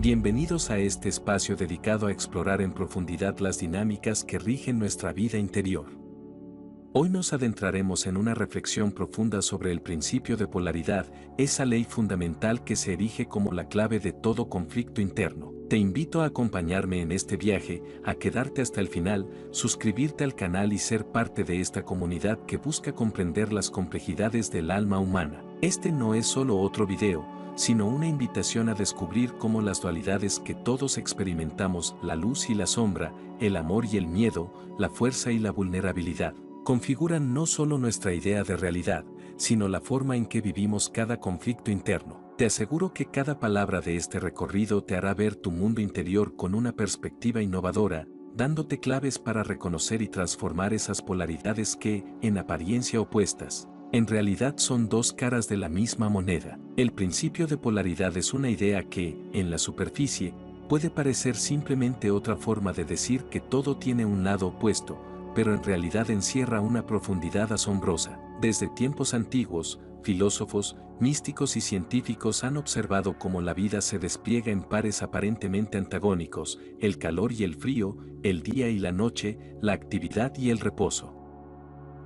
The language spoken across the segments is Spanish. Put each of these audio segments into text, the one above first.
Bienvenidos a este espacio dedicado a explorar en profundidad las dinámicas que rigen nuestra vida interior. Hoy nos adentraremos en una reflexión profunda sobre el principio de polaridad, esa ley fundamental que se erige como la clave de todo conflicto interno. Te invito a acompañarme en este viaje, a quedarte hasta el final, suscribirte al canal y ser parte de esta comunidad que busca comprender las complejidades del alma humana. Este no es solo otro video, sino una invitación a descubrir cómo las dualidades que todos experimentamos, la luz y la sombra, el amor y el miedo, la fuerza y la vulnerabilidad, configuran no solo nuestra idea de realidad, sino la forma en que vivimos cada conflicto interno. Te aseguro que cada palabra de este recorrido te hará ver tu mundo interior con una perspectiva innovadora, dándote claves para reconocer y transformar esas polaridades que, en apariencia opuestas, en realidad son dos caras de la misma moneda. El principio de polaridad es una idea que, en la superficie, puede parecer simplemente otra forma de decir que todo tiene un lado opuesto, pero en realidad encierra una profundidad asombrosa. Desde tiempos antiguos, filósofos, místicos y científicos han observado cómo la vida se despliega en pares aparentemente antagónicos, el calor y el frío, el día y la noche, la actividad y el reposo.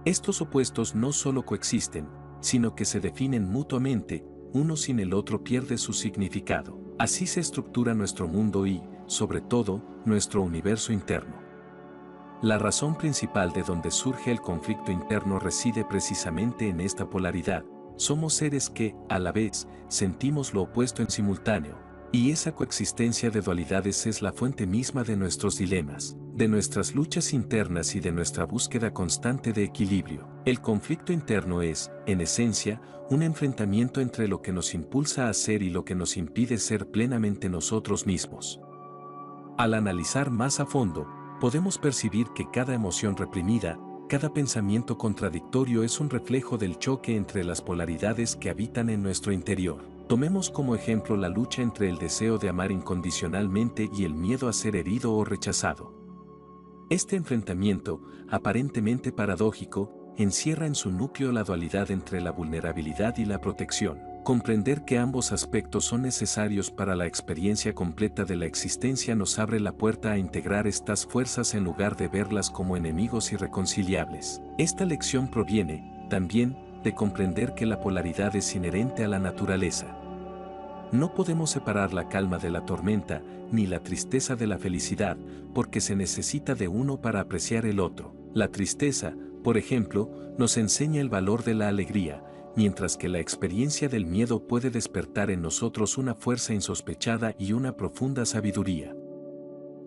Estos opuestos no solo coexisten, sino que se definen mutuamente, uno sin el otro pierde su significado. Así se estructura nuestro mundo y, sobre todo, nuestro universo interno. La razón principal de donde surge el conflicto interno reside precisamente en esta polaridad. Somos seres que, a la vez, sentimos lo opuesto en simultáneo, y esa coexistencia de dualidades es la fuente misma de nuestros dilemas, de nuestras luchas internas y de nuestra búsqueda constante de equilibrio. El conflicto interno es, en esencia, un enfrentamiento entre lo que nos impulsa a ser y lo que nos impide ser plenamente nosotros mismos. Al analizar más a fondo, podemos percibir que cada emoción reprimida, cada pensamiento contradictorio es un reflejo del choque entre las polaridades que habitan en nuestro interior. Tomemos como ejemplo la lucha entre el deseo de amar incondicionalmente y el miedo a ser herido o rechazado. Este enfrentamiento, aparentemente paradójico, encierra en su núcleo la dualidad entre la vulnerabilidad y la protección. Comprender que ambos aspectos son necesarios para la experiencia completa de la existencia nos abre la puerta a integrar estas fuerzas en lugar de verlas como enemigos irreconciliables. Esta lección proviene, también, de comprender que la polaridad es inherente a la naturaleza. No podemos separar la calma de la tormenta, ni la tristeza de la felicidad, porque se necesita de uno para apreciar el otro. La tristeza, por ejemplo, nos enseña el valor de la alegría, mientras que la experiencia del miedo puede despertar en nosotros una fuerza insospechada y una profunda sabiduría.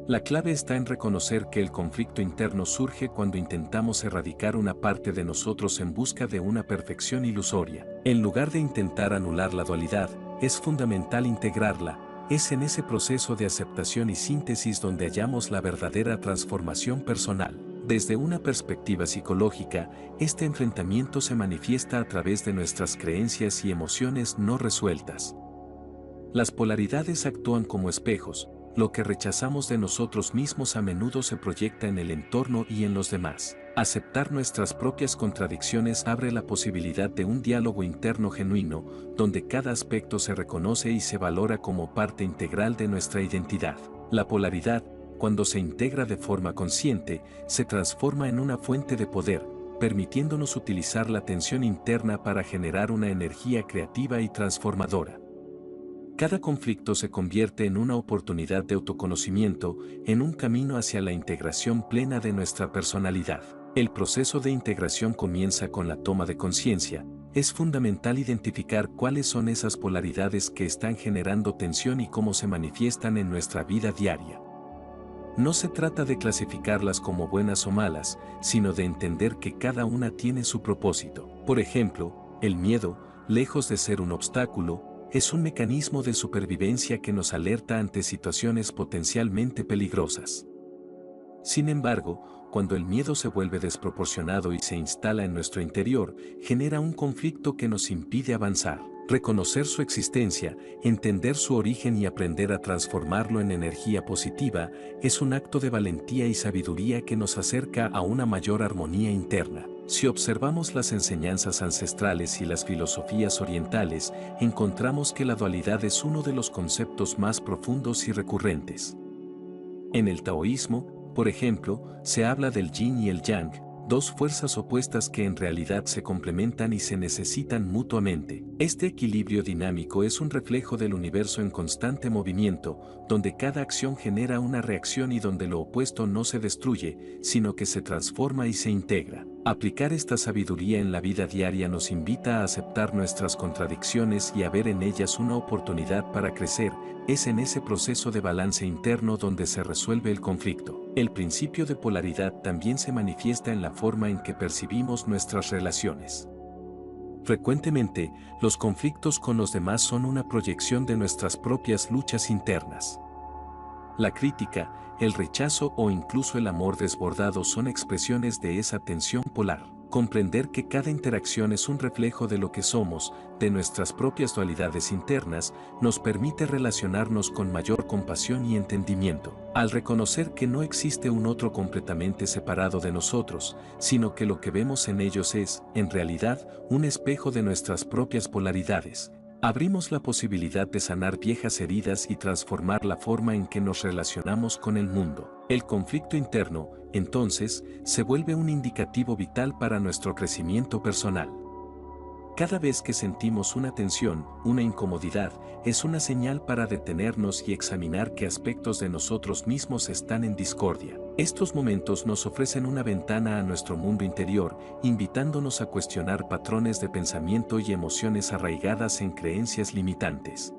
La clave está en reconocer que el conflicto interno surge cuando intentamos erradicar una parte de nosotros en busca de una perfección ilusoria. En lugar de intentar anular la dualidad, es fundamental integrarla. Es en ese proceso de aceptación y síntesis donde hallamos la verdadera transformación personal. Desde una perspectiva psicológica, este enfrentamiento se manifiesta a través de nuestras creencias y emociones no resueltas. Las polaridades actúan como espejos, lo que rechazamos de nosotros mismos a menudo se proyecta en el entorno y en los demás. Aceptar nuestras propias contradicciones abre la posibilidad de un diálogo interno genuino, donde cada aspecto se reconoce y se valora como parte integral de nuestra identidad. La polaridad, cuando se integra de forma consciente, se transforma en una fuente de poder, permitiéndonos utilizar la tensión interna para generar una energía creativa y transformadora. Cada conflicto se convierte en una oportunidad de autoconocimiento, en un camino hacia la integración plena de nuestra personalidad. El proceso de integración comienza con la toma de conciencia. Es fundamental identificar cuáles son esas polaridades que están generando tensión y cómo se manifiestan en nuestra vida diaria. No se trata de clasificarlas como buenas o malas, sino de entender que cada una tiene su propósito. Por ejemplo, el miedo, lejos de ser un obstáculo, es un mecanismo de supervivencia que nos alerta ante situaciones potencialmente peligrosas. Sin embargo, cuando el miedo se vuelve desproporcionado y se instala en nuestro interior, genera un conflicto que nos impide avanzar. Reconocer su existencia, entender su origen y aprender a transformarlo en energía positiva es un acto de valentía y sabiduría que nos acerca a una mayor armonía interna. Si observamos las enseñanzas ancestrales y las filosofías orientales, encontramos que la dualidad es uno de los conceptos más profundos y recurrentes. En el taoísmo, por ejemplo, se habla del yin y el yang, dos fuerzas opuestas que en realidad se complementan y se necesitan mutuamente. Este equilibrio dinámico es un reflejo del universo en constante movimiento, donde cada acción genera una reacción y donde lo opuesto no se destruye, sino que se transforma y se integra. Aplicar esta sabiduría en la vida diaria nos invita a aceptar nuestras contradicciones y a ver en ellas una oportunidad para crecer. Es en ese proceso de balance interno donde se resuelve el conflicto. El principio de polaridad también se manifiesta en la forma en que percibimos nuestras relaciones. Frecuentemente, los conflictos con los demás son una proyección de nuestras propias luchas internas. La crítica, el rechazo o incluso el amor desbordado son expresiones de esa tensión polar. Comprender que cada interacción es un reflejo de lo que somos, de nuestras propias dualidades internas, nos permite relacionarnos con mayor compasión y entendimiento. Al reconocer que no existe un otro completamente separado de nosotros, sino que lo que vemos en ellos es, en realidad, un espejo de nuestras propias polaridades, abrimos la posibilidad de sanar viejas heridas y transformar la forma en que nos relacionamos con el mundo. El conflicto interno, entonces, se vuelve un indicativo vital para nuestro crecimiento personal. Cada vez que sentimos una tensión, una incomodidad, es una señal para detenernos y examinar qué aspectos de nosotros mismos están en discordia. Estos momentos nos ofrecen una ventana a nuestro mundo interior, invitándonos a cuestionar patrones de pensamiento y emociones arraigadas en creencias limitantes.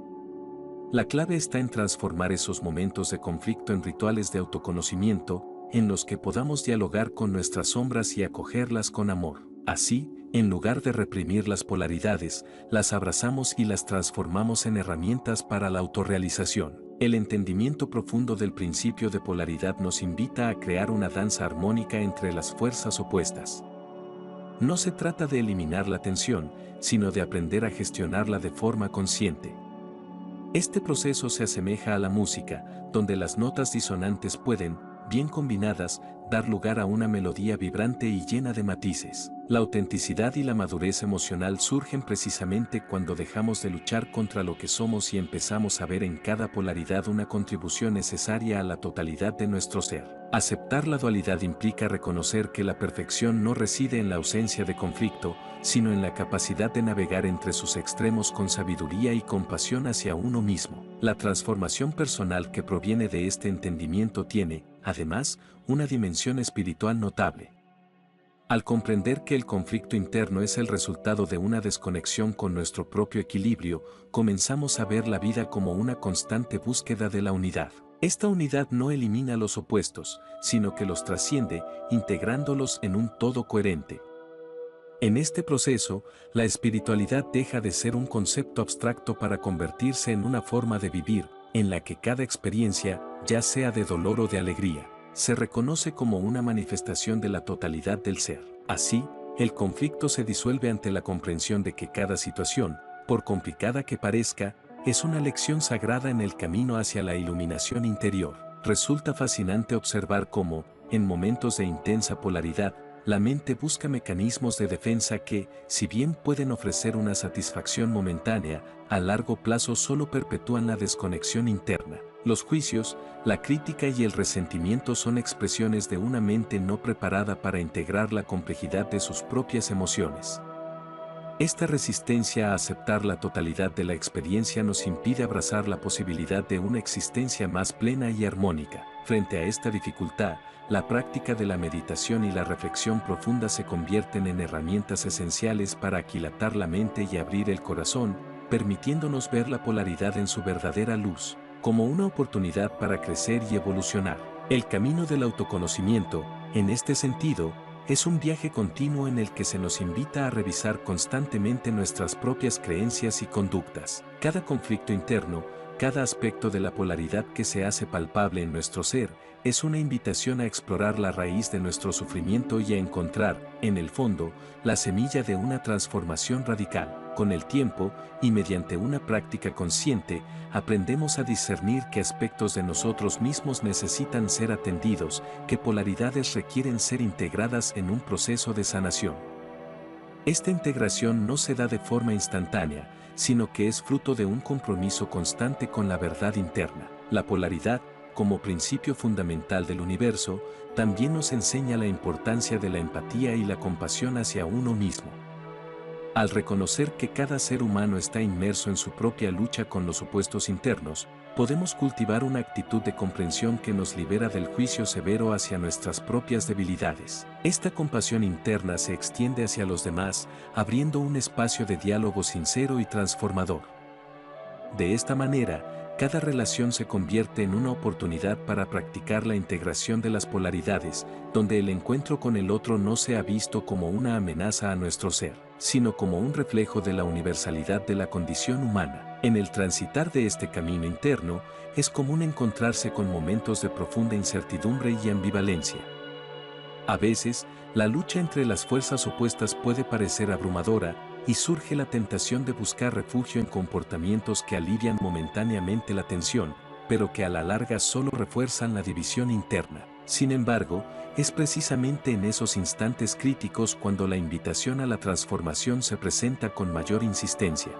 La clave está en transformar esos momentos de conflicto en rituales de autoconocimiento, en los que podamos dialogar con nuestras sombras y acogerlas con amor. Así, en lugar de reprimir las polaridades, las abrazamos y las transformamos en herramientas para la autorrealización. El entendimiento profundo del principio de polaridad nos invita a crear una danza armónica entre las fuerzas opuestas. No se trata de eliminar la tensión, sino de aprender a gestionarla de forma consciente. Este proceso se asemeja a la música, donde las notas disonantes pueden, bien combinadas, dar lugar a una melodía vibrante y llena de matices. La autenticidad y la madurez emocional surgen precisamente cuando dejamos de luchar contra lo que somos y empezamos a ver en cada polaridad una contribución necesaria a la totalidad de nuestro ser. Aceptar la dualidad implica reconocer que la perfección no reside en la ausencia de conflicto, sino en la capacidad de navegar entre sus extremos con sabiduría y compasión hacia uno mismo. La transformación personal que proviene de este entendimiento tiene, además, una dimensión espiritual notable. Al comprender que el conflicto interno es el resultado de una desconexión con nuestro propio equilibrio, comenzamos a ver la vida como una constante búsqueda de la unidad. Esta unidad no elimina los opuestos, sino que los trasciende, integrándolos en un todo coherente. En este proceso, la espiritualidad deja de ser un concepto abstracto para convertirse en una forma de vivir, en la que cada experiencia, ya sea de dolor o de alegría, se reconoce como una manifestación de la totalidad del ser. Así, el conflicto se disuelve ante la comprensión de que cada situación, por complicada que parezca, es una lección sagrada en el camino hacia la iluminación interior. Resulta fascinante observar cómo, en momentos de intensa polaridad, la mente busca mecanismos de defensa que, si bien pueden ofrecer una satisfacción momentánea, a largo plazo solo perpetúan la desconexión interna. Los juicios, la crítica y el resentimiento son expresiones de una mente no preparada para integrar la complejidad de sus propias emociones. Esta resistencia a aceptar la totalidad de la experiencia nos impide abrazar la posibilidad de una existencia más plena y armónica. Frente a esta dificultad, la práctica de la meditación y la reflexión profunda se convierten en herramientas esenciales para aquilatar la mente y abrir el corazón, permitiéndonos ver la polaridad en su verdadera luz, como una oportunidad para crecer y evolucionar. El camino del autoconocimiento, en este sentido, es un viaje continuo en el que se nos invita a revisar constantemente nuestras propias creencias y conductas. Cada conflicto interno, Cada aspecto de la polaridad que se hace palpable en nuestro ser es una invitación a explorar la raíz de nuestro sufrimiento y a encontrar, en el fondo, la semilla de una transformación radical. Con el tiempo, y mediante una práctica consciente, aprendemos a discernir qué aspectos de nosotros mismos necesitan ser atendidos, qué polaridades requieren ser integradas en un proceso de sanación. Esta integración no se da de forma instantánea, sino que es fruto de un compromiso constante con la verdad interna. La polaridad, como principio fundamental del universo, también nos enseña la importancia de la empatía y la compasión hacia uno mismo. Al reconocer que cada ser humano está inmerso en su propia lucha con los opuestos internos, podemos cultivar una actitud de comprensión que nos libera del juicio severo hacia nuestras propias debilidades. Esta compasión interna se extiende hacia los demás, abriendo un espacio de diálogo sincero y transformador. De esta manera, cada relación se convierte en una oportunidad para practicar la integración de las polaridades, donde el encuentro con el otro no sea visto como una amenaza a nuestro ser, sino como un reflejo de la universalidad de la condición humana. En el transitar de este camino interno, es común encontrarse con momentos de profunda incertidumbre y ambivalencia. A veces, la lucha entre las fuerzas opuestas puede parecer abrumadora, y surge la tentación de buscar refugio en comportamientos que alivian momentáneamente la tensión, pero que a la larga solo refuerzan la división interna. Sin embargo, es precisamente en esos instantes críticos cuando la invitación a la transformación se presenta con mayor insistencia.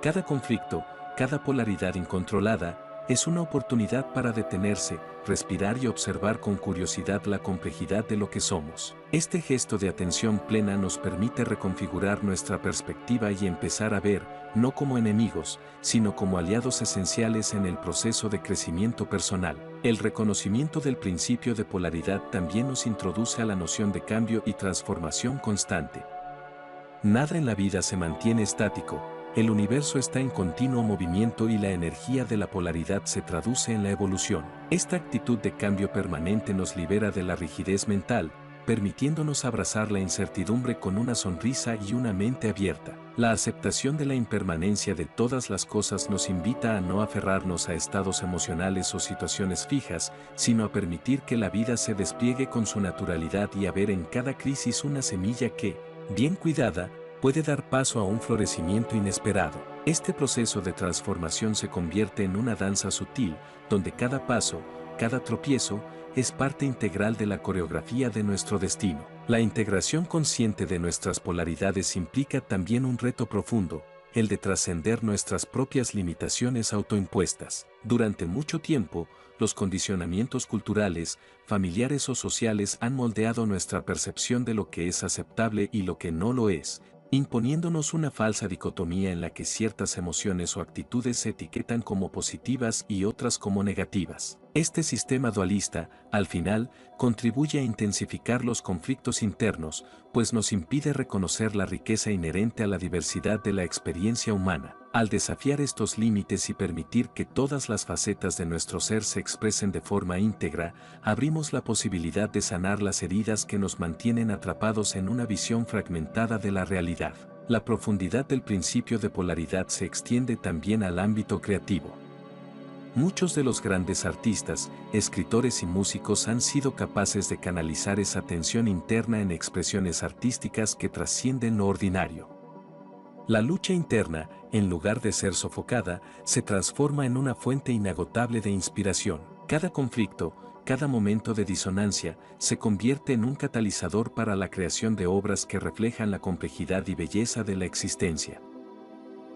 Cada conflicto, cada polaridad incontrolada, es una oportunidad para detenerse, respirar y observar con curiosidad la complejidad de lo que somos. Este gesto de atención plena nos permite reconfigurar nuestra perspectiva y empezar a ver, no como enemigos, sino como aliados esenciales en el proceso de crecimiento personal. El reconocimiento del principio de polaridad también nos introduce a la noción de cambio y transformación constante. Nada en la vida se mantiene estático. El universo está en continuo movimiento y la energía de la polaridad se traduce en la evolución. Esta actitud de cambio permanente nos libera de la rigidez mental, permitiéndonos abrazar la incertidumbre con una sonrisa y una mente abierta. La aceptación de la impermanencia de todas las cosas nos invita a no aferrarnos a estados emocionales o situaciones fijas, sino a permitir que la vida se despliegue con su naturalidad y a ver en cada crisis una semilla que, bien cuidada, puede dar paso a un florecimiento inesperado. Este proceso de transformación se convierte en una danza sutil, donde cada paso, cada tropiezo, es parte integral de la coreografía de nuestro destino. La integración consciente de nuestras polaridades implica también un reto profundo, el de trascender nuestras propias limitaciones autoimpuestas. Durante mucho tiempo, los condicionamientos culturales, familiares o sociales han moldeado nuestra percepción de lo que es aceptable y lo que no lo es, imponiéndonos una falsa dicotomía en la que ciertas emociones o actitudes se etiquetan como positivas y otras como negativas. Este sistema dualista, al final, contribuye a intensificar los conflictos internos, pues nos impide reconocer la riqueza inherente a la diversidad de la experiencia humana. Al desafiar estos límites y permitir que todas las facetas de nuestro ser se expresen de forma íntegra, abrimos la posibilidad de sanar las heridas que nos mantienen atrapados en una visión fragmentada de la realidad. La profundidad del principio de polaridad se extiende también al ámbito creativo. Muchos de los grandes artistas, escritores y músicos han sido capaces de canalizar esa tensión interna en expresiones artísticas que trascienden lo ordinario. La lucha interna, en lugar de ser sofocada, se transforma en una fuente inagotable de inspiración. Cada conflicto, cada momento de disonancia, se convierte en un catalizador para la creación de obras que reflejan la complejidad y belleza de la existencia.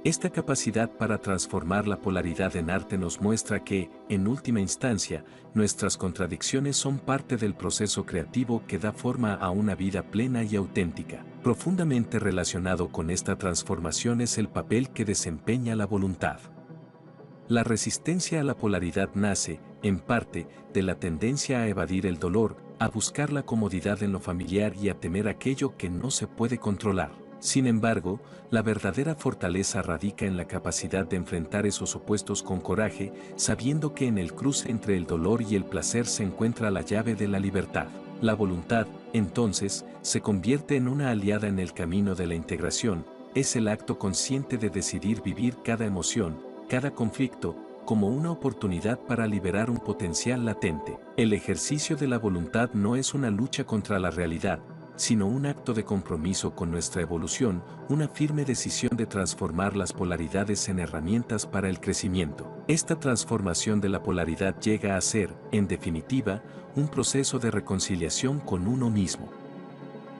Esta capacidad para transformar la polaridad en arte nos muestra que, en última instancia, nuestras contradicciones son parte del proceso creativo que da forma a una vida plena y auténtica. Profundamente relacionado con esta transformación es el papel que desempeña la voluntad. La resistencia a la polaridad nace, en parte, de la tendencia a evadir el dolor, a buscar la comodidad en lo familiar y a temer aquello que no se puede controlar. Sin embargo, la verdadera fortaleza radica en la capacidad de enfrentar esos opuestos con coraje, sabiendo que en el cruce entre el dolor y el placer se encuentra la llave de la libertad. La voluntad, entonces, se convierte en una aliada en el camino de la integración, es el acto consciente de decidir vivir cada emoción, cada conflicto, como una oportunidad para liberar un potencial latente. El ejercicio de la voluntad no es una lucha contra la realidad, sino un acto de compromiso con nuestra evolución, una firme decisión de transformar las polaridades en herramientas para el crecimiento. Esta transformación de la polaridad llega a ser, en definitiva, un proceso de reconciliación con uno mismo.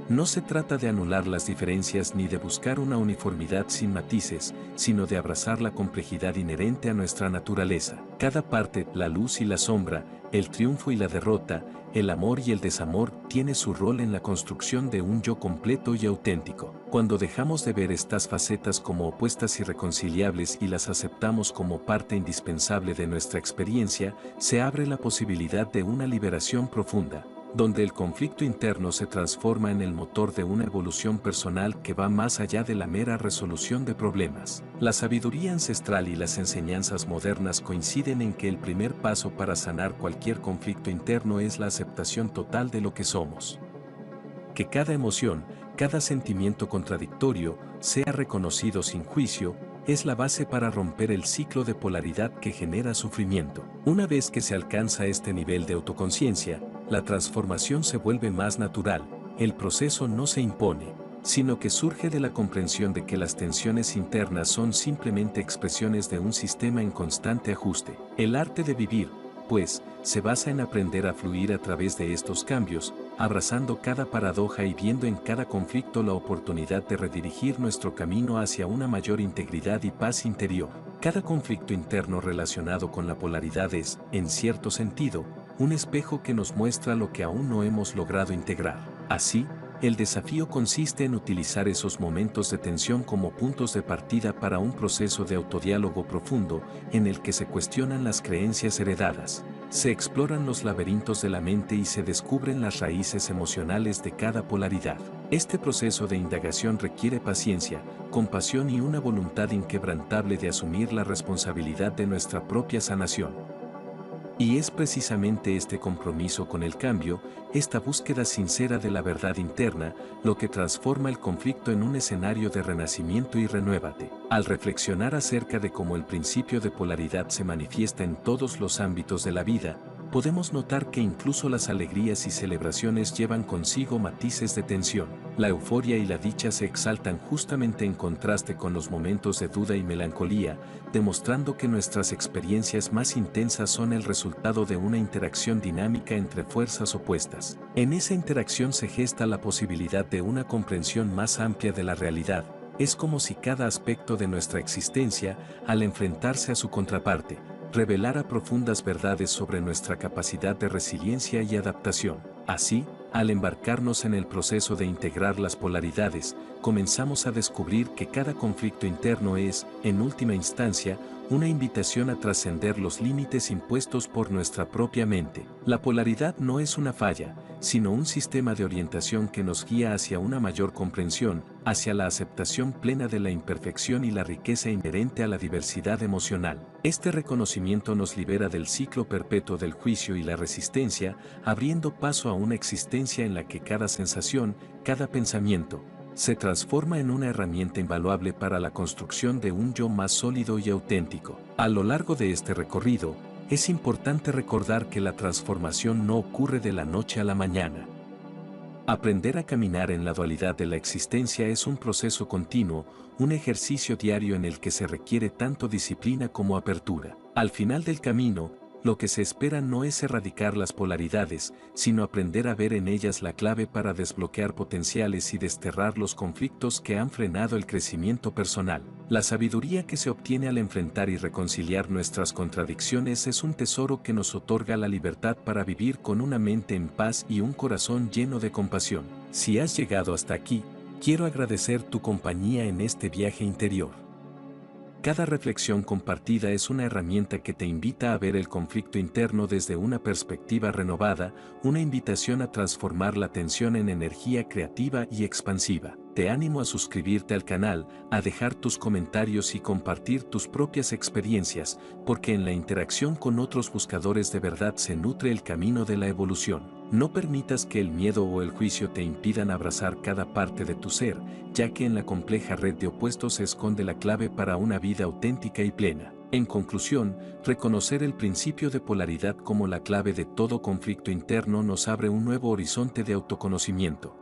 No se trata de anular las diferencias ni de buscar una uniformidad sin matices, sino de abrazar la complejidad inherente a nuestra naturaleza. Cada parte, la luz y la sombra, el triunfo y la derrota, el amor y el desamor, tiene su rol en la construcción de un yo completo y auténtico. Cuando dejamos de ver estas facetas como opuestas y irreconciliables y las aceptamos como parte indispensable de nuestra experiencia, se abre la posibilidad de una liberación profunda, donde el conflicto interno se transforma en el motor de una evolución personal que va más allá de la mera resolución de problemas. La sabiduría ancestral y las enseñanzas modernas coinciden en que el primer paso para sanar cualquier conflicto interno es la aceptación total de lo que somos. Que cada emoción, cada sentimiento contradictorio, sea reconocido sin juicio, es la base para romper el ciclo de polaridad que genera sufrimiento. Una vez que se alcanza este nivel de autoconciencia, la transformación se vuelve más natural, el proceso no se impone, sino que surge de la comprensión de que las tensiones internas son simplemente expresiones de un sistema en constante ajuste. El arte de vivir, pues, se basa en aprender a fluir a través de estos cambios, abrazando cada paradoja y viendo en cada conflicto la oportunidad de redirigir nuestro camino hacia una mayor integridad y paz interior. Cada conflicto interno relacionado con la polaridad es, en cierto sentido, un espejo que nos muestra lo que aún no hemos logrado integrar. Así, el desafío consiste en utilizar esos momentos de tensión como puntos de partida para un proceso de autodiálogo profundo en el que se cuestionan las creencias heredadas, se exploran los laberintos de la mente y se descubren las raíces emocionales de cada polaridad. Este proceso de indagación requiere paciencia, compasión y una voluntad inquebrantable de asumir la responsabilidad de nuestra propia sanación. Y es precisamente este compromiso con el cambio, esta búsqueda sincera de la verdad interna, lo que transforma el conflicto en un escenario de renacimiento y renuévate. Al reflexionar acerca de cómo el principio de polaridad se manifiesta en todos los ámbitos de la vida, podemos notar que incluso las alegrías y celebraciones llevan consigo matices de tensión. La euforia y la dicha se exaltan justamente en contraste con los momentos de duda y melancolía, demostrando que nuestras experiencias más intensas son el resultado de una interacción dinámica entre fuerzas opuestas. En esa interacción se gesta la posibilidad de una comprensión más amplia de la realidad. Es como si cada aspecto de nuestra existencia, al enfrentarse a su contraparte, revelara profundas verdades sobre nuestra capacidad de resiliencia y adaptación. Así, al embarcarnos en el proceso de integrar las polaridades, comenzamos a descubrir que cada conflicto interno es, en última instancia, una invitación a trascender los límites impuestos por nuestra propia mente. La polaridad no es una falla, sino un sistema de orientación que nos guía hacia una mayor comprensión, hacia la aceptación plena de la imperfección y la riqueza inherente a la diversidad emocional. Este reconocimiento nos libera del ciclo perpetuo del juicio y la resistencia, abriendo paso a una existencia en la que cada sensación, cada pensamiento, se transforma en una herramienta invaluable para la construcción de un yo más sólido y auténtico. A lo largo de este recorrido, es importante recordar que la transformación no ocurre de la noche a la mañana. Aprender a caminar en la dualidad de la existencia es un proceso continuo, un ejercicio diario en el que se requiere tanto disciplina como apertura. Al final del camino, lo que se espera no es erradicar las polaridades, sino aprender a ver en ellas la clave para desbloquear potenciales y desterrar los conflictos que han frenado el crecimiento personal. La sabiduría que se obtiene al enfrentar y reconciliar nuestras contradicciones es un tesoro que nos otorga la libertad para vivir con una mente en paz y un corazón lleno de compasión. Si has llegado hasta aquí, quiero agradecer tu compañía en este viaje interior. Cada reflexión compartida es una herramienta que te invita a ver el conflicto interno desde una perspectiva renovada, una invitación a transformar la tensión en energía creativa y expansiva. Te animo a suscribirte al canal, a dejar tus comentarios y compartir tus propias experiencias, porque en la interacción con otros buscadores de verdad se nutre el camino de la evolución. No permitas que el miedo o el juicio te impidan abrazar cada parte de tu ser, ya que en la compleja red de opuestos se esconde la clave para una vida auténtica y plena. En conclusión, reconocer el principio de polaridad como la clave de todo conflicto interno nos abre un nuevo horizonte de autoconocimiento.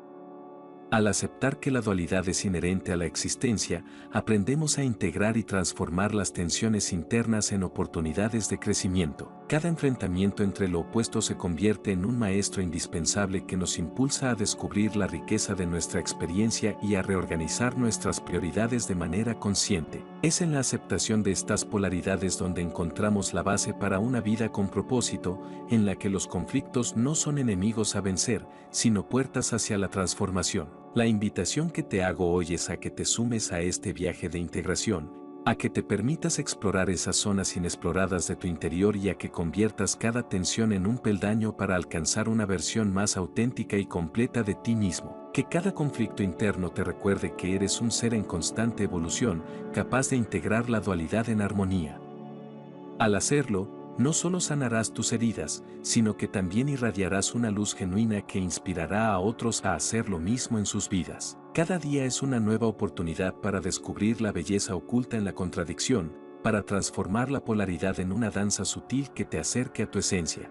Al aceptar que la dualidad es inherente a la existencia, aprendemos a integrar y transformar las tensiones internas en oportunidades de crecimiento. Cada enfrentamiento entre lo opuesto se convierte en un maestro indispensable que nos impulsa a descubrir la riqueza de nuestra experiencia y a reorganizar nuestras prioridades de manera consciente. Es en la aceptación de estas polaridades donde encontramos la base para una vida con propósito, en la que los conflictos no son enemigos a vencer, sino puertas hacia la transformación. La invitación que te hago hoy es a que te sumes a este viaje de integración, a que te permitas explorar esas zonas inexploradas de tu interior y a que conviertas cada tensión en un peldaño para alcanzar una versión más auténtica y completa de ti mismo. Que cada conflicto interno te recuerde que eres un ser en constante evolución, capaz de integrar la dualidad en armonía. Al hacerlo, no solo sanarás tus heridas, sino que también irradiarás una luz genuina que inspirará a otros a hacer lo mismo en sus vidas. Cada día es una nueva oportunidad para descubrir la belleza oculta en la contradicción, para transformar la polaridad en una danza sutil que te acerque a tu esencia.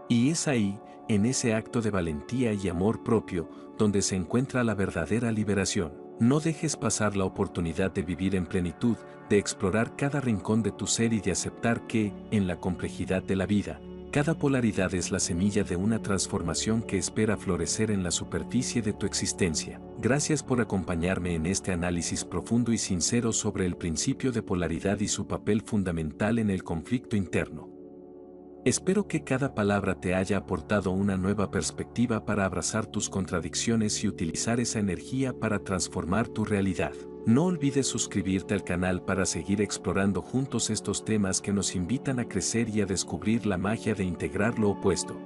Y es ahí, en ese acto de valentía y amor propio, donde se encuentra la verdadera liberación. No dejes pasar la oportunidad de vivir en plenitud, de explorar cada rincón de tu ser y de aceptar que, en la complejidad de la vida, cada polaridad es la semilla de una transformación que espera florecer en la superficie de tu existencia. Gracias por acompañarme en este análisis profundo y sincero sobre el principio de polaridad y su papel fundamental en el conflicto interno. Espero que cada palabra te haya aportado una nueva perspectiva para abrazar tus contradicciones y utilizar esa energía para transformar tu realidad. No olvides suscribirte al canal para seguir explorando juntos estos temas que nos invitan a crecer y a descubrir la magia de integrar lo opuesto.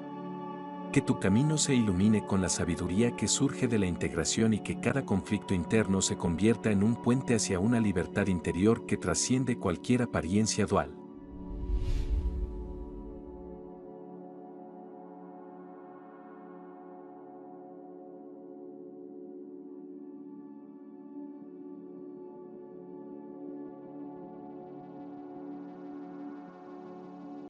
Que tu camino se ilumine con la sabiduría que surge de la integración y que cada conflicto interno se convierta en un puente hacia una libertad interior que trasciende cualquier apariencia dual.